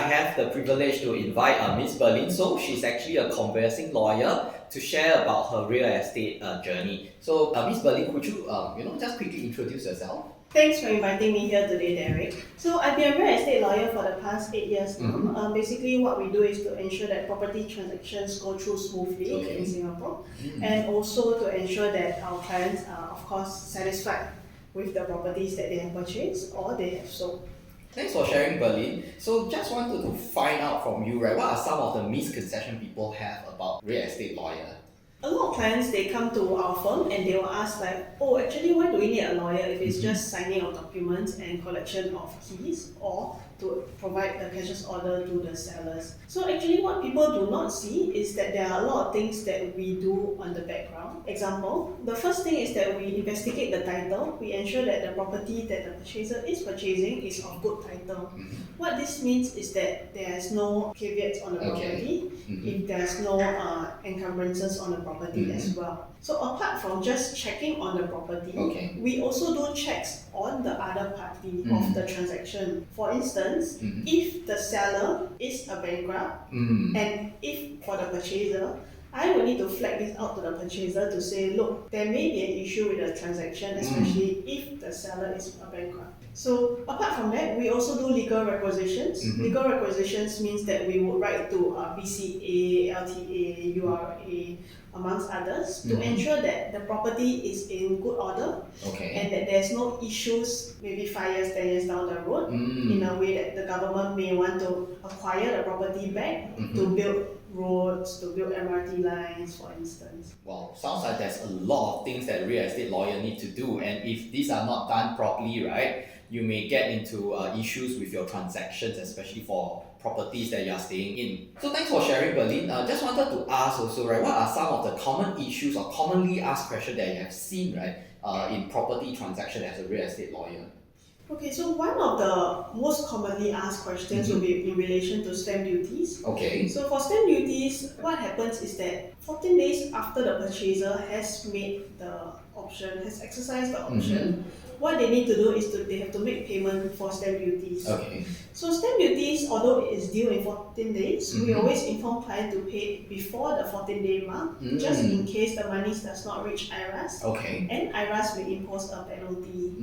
have the privilege to invite Miss Berlin Soh. She's actually a conveyancing lawyer to share about her real estate journey. So, Miss Berlin, could you, just quickly introduce yourself? Thanks for inviting me here today, Derek. So I've been a real estate lawyer for the past 8 years now. Basically, what we do is to ensure that property transactions go through smoothly in Singapore, and also to ensure that our clients are, of course, satisfied with the properties that they have purchased or they have sold. Thanks for sharing, Berlin. So just wanted to find out from you, right, what are some of the misconceptions people have about real estate lawyer? A lot of clients, they come to our firm and they will ask like, oh, actually, why do we need a lawyer if it's just signing of documents and collection of keys, or to provide the cashier's order to the sellers? So actually what people do not see is that there are a lot of things that we do on the background. Example, the first thing is that we investigate the title. We ensure that the property that the purchaser is purchasing is of good title. What this means is that there's no caveats on the property, if there's no encumbrances on the property as well. So apart from just checking on the property, we also do checks on the other party of the transaction. For instance, if the seller is a bankrupt, and if for the purchaser, I will need to flag this out to the purchaser to say, look, there may be an issue with the transaction, especially if the seller is a bankrupt. So apart from that, we also do legal requisitions. Legal requisitions means that we would write to BCA, LTA, URA, amongst others, to ensure that the property is in good order and that there's no issues maybe 5 years, 10 years down the road in a way that the government may want to acquire the property back to build roads, to build MRT lines, for instance. Well, sounds like there's a lot of things that real estate lawyer need to do, and if these are not done properly, right, you may get into issues with your transactions, especially for properties that you are staying in. So thanks for sharing, Berlin. Just wanted to ask also, right, what are some of the common issues or commonly asked questions that you have seen, right, in property transaction as a real estate lawyer? Okay, so one of the most commonly asked questions will be in relation to stamp duties. Okay. So for stamp duties, what happens is that 14 days after the purchaser has made the option, has exercised the option, what they need to do is they have to make payment for stamp duties. Okay. So stamp duties, although it is due in 14 days, we always inform client to pay before the 14-day mark, just in case the money does not reach IRAS. Okay. And IRAS may impose a penalty.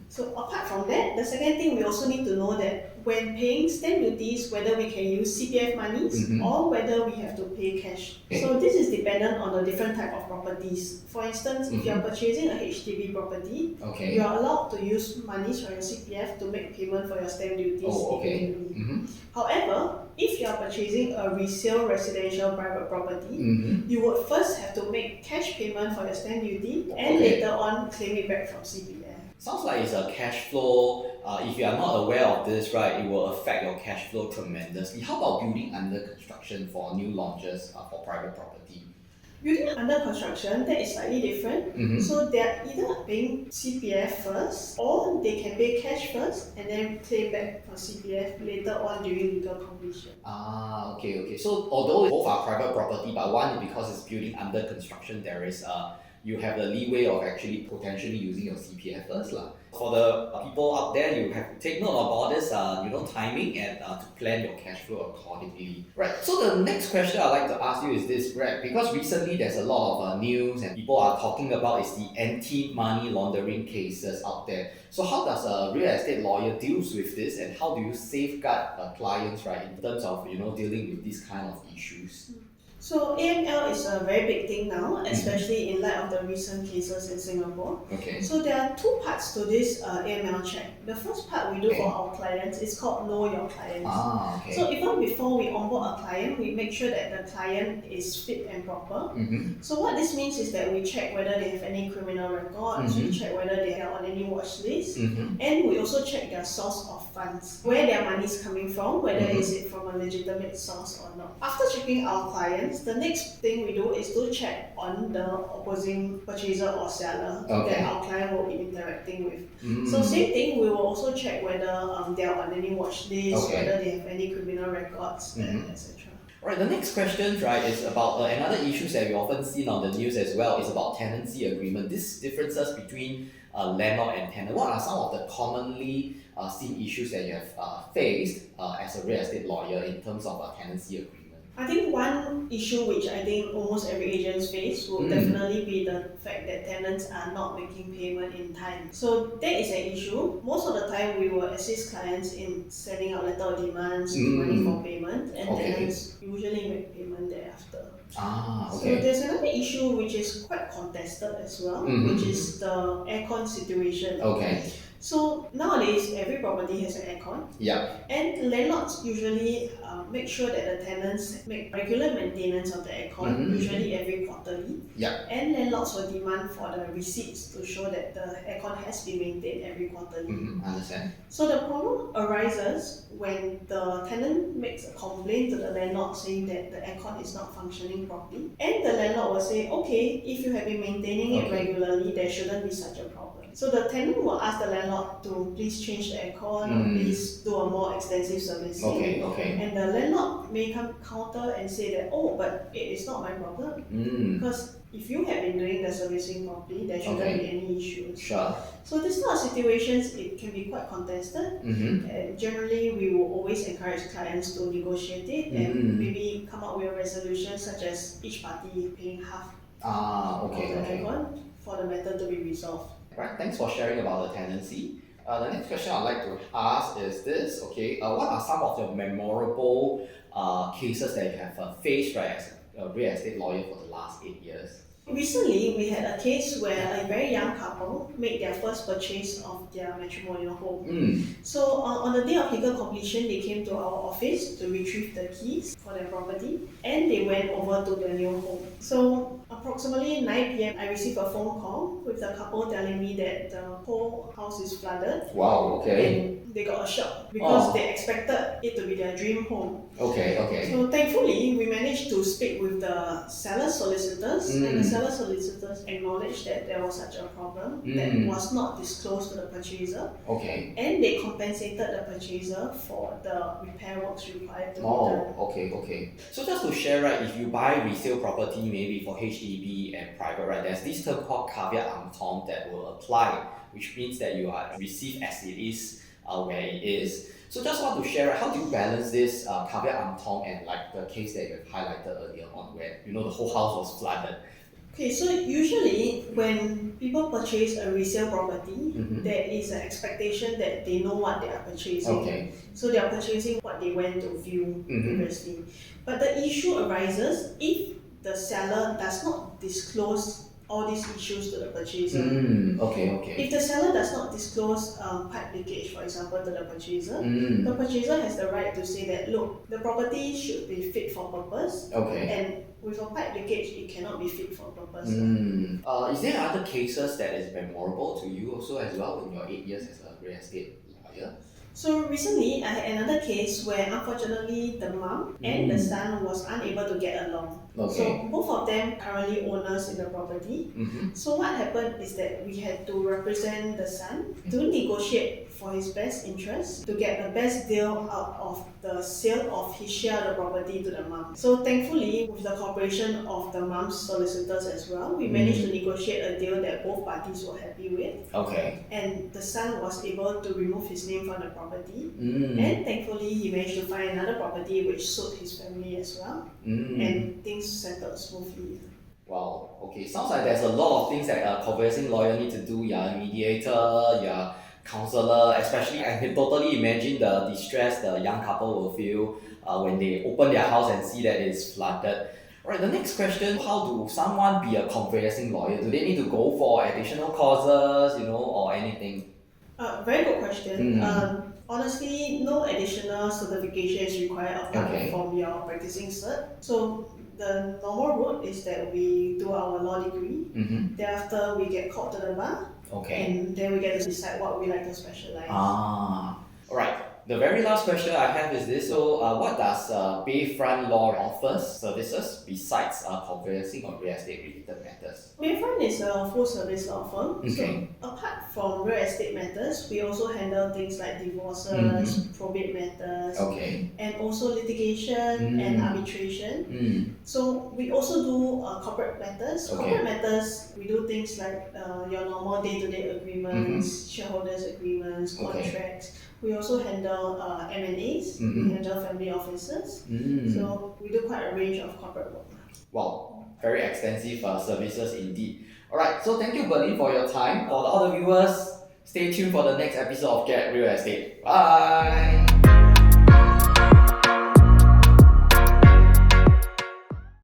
So apart from that, the second thing we also need to know that when paying stamp duties, whether we can use CPF monies or whether we have to pay cash. So this is dependent on the different type of properties. For instance, if you are purchasing a HDB property, you are allowed to use monies from your CPF to make payment for your stamp duties immediately. However, if you are purchasing a resale residential private property, you would first have to make cash payment for your stamp duty and later on claim it back from CPF. Sounds like it's a cash flow. If you are not aware of this, right, it will affect your cash flow tremendously. How about building under construction for new launches for private property? Building under construction, that is slightly different. So they are either paying CPF first, or they can pay cash first and then claim back from CPF later on during legal completion. Okay. So although both are private property, but one, because it's building under construction, there is you have the leeway of actually potentially using your CPF first. For the people out there, you have to take note of all this timing and to plan your cash flow accordingly. Right, so the next question I'd like to ask you is this, right, because recently there's a lot of news and people are talking about is the anti-money laundering cases out there. So how does a real estate lawyer deals with this, and how do you safeguard clients, right, in terms of dealing with these kind of issues? So AML is a very big thing now, especially in light of the recent cases in Singapore. So there are two parts to this AML check. The first part we do for our clients is called Know Your Clients. So even before we onboard a client, we make sure that the client is fit and proper. So what this means is that we check whether they have any criminal records, we check whether they are on any watch list, and we also check their source of funds, where their money is coming from, whether is it from a legitimate source or not. After checking our clients, the next thing we do is to check on the opposing purchaser or seller that our client will be interacting with. So same thing, we will also check whether they are on any watch list, whether they have any criminal records, etc. Right, the next question, right, is about another issue that we often see on the news as well, is about tenancy agreement. This differences between landlord and tenant, what are some of the commonly seen issues that you have faced as a real estate lawyer in terms of a tenancy agreement? I think one issue which I think almost every agent face will definitely be the fact that tenants are not making payment in time. So that is an issue. Most of the time we will assist clients in sending out letter of demands, money for payment, and tenants usually make payment thereafter. So there's another issue which is quite contested as well, which is the aircon situation. So nowadays, every property has an aircon, and landlords usually make sure that the tenants make regular maintenance of the aircon, usually every quarterly. And landlords will demand for the receipts to show that the aircon has been maintained every quarterly. Understand. So the problem arises when the tenant makes a complaint to the landlord saying that the aircon is not functioning properly, and the landlord will say, okay, if you have been maintaining it regularly, there shouldn't be such a problem. So the tenant will ask the landlord to please change the aircon or please do a more extensive servicing. And the landlord may come counter and say that, oh, but it is not my problem. Because if you have been doing the servicing properly, there shouldn't be any issues. So these sort of situations, it can be quite contested. And generally, we will always encourage clients to negotiate it and maybe come up with a resolution such as each party paying half of the aircon for the matter to be resolved. Right, thanks for sharing about the tenancy. The next question I'd like to ask is this, what are some of the memorable cases that you have faced, right, as a real estate lawyer for the last 8 years? Recently, we had a case where a very young couple made their first purchase of their matrimonial home. So on the day of legal completion, they came to our office to retrieve the keys for their property, and they went over to their new home. So approximately 9 p.m., I received a phone call with the couple telling me that the whole house is flooded. And they got a shock because they expected it to be their dream home. So thankfully, we managed to speak with the seller solicitors, and the seller solicitors acknowledged that there was such a problem that was not disclosed to the purchaser. And they compensated the purchaser for the repair works required to be done. So just to share, right, if you buy resale property maybe for HDB and private, right, there's this term called Caveat Emptor that will apply, which means that you are received as it is where it is. So just want to share, right, how do you balance this Caveat Emptor and like the case that you have highlighted earlier on where the whole house was flooded? Okay, so usually when people purchase a resale property, there is an expectation that they know what they are purchasing. So they are purchasing what they went to view previously. But the issue arises if the seller does not disclose all these issues to the purchaser. If the seller does not disclose pipe leakage, for example, to the purchaser has the right to say that, look, the property should be fit for purpose, and with a pipe leakage, it cannot be fit for purpose. Is there other cases that is memorable to you also as well in your 8 years as a real estate lawyer? So recently, I had another case where unfortunately the mom and the son was unable to get along. So both of them currently owners in the property. So what happened is that we had to represent the son to negotiate for his best interest to get the best deal out of the sale of his share of the property to the mom. So thankfully, with the cooperation of the mom's solicitors as well, we managed to negotiate a deal that both parties were happy with. And the son was able to remove his name from the property. And thankfully, he managed to find another property which suited his family as well. And things settled smoothly. Wow, sounds like there's a lot of things that a conveyancing lawyer need to do. You're a mediator, you're a counselor, especially I can totally imagine the distress the young couple will feel when they open their house and see that it's flooded. Alright, the next question, how do someone be a conveyancing lawyer? Do they need to go for additional courses, or anything? Very good question. Honestly, no additional certification is required apart from your practicing cert. So the normal route is that we do our law degree. Thereafter, we get called to the bar. And then we get to decide what we like to specialize. Alright. The very last question I have is this. So, what does Bayfront Law offers services besides conveyancing or real estate related matters? Bayfront is a full service law firm. Okay. So apart from real estate matters, we also handle things like divorces, probate matters, Okay. and also litigation and arbitration. So we also do corporate matters. Okay. Corporate matters, we do things like your normal day-to-day agreements, shareholders agreements, contracts. We also handle M&As, we handle family offices. So we do quite a range of corporate work. Wow, very extensive services indeed. Alright, so thank you Berlin for your time. For the other viewers, stay tuned for the next episode of Get Real Estate. Bye!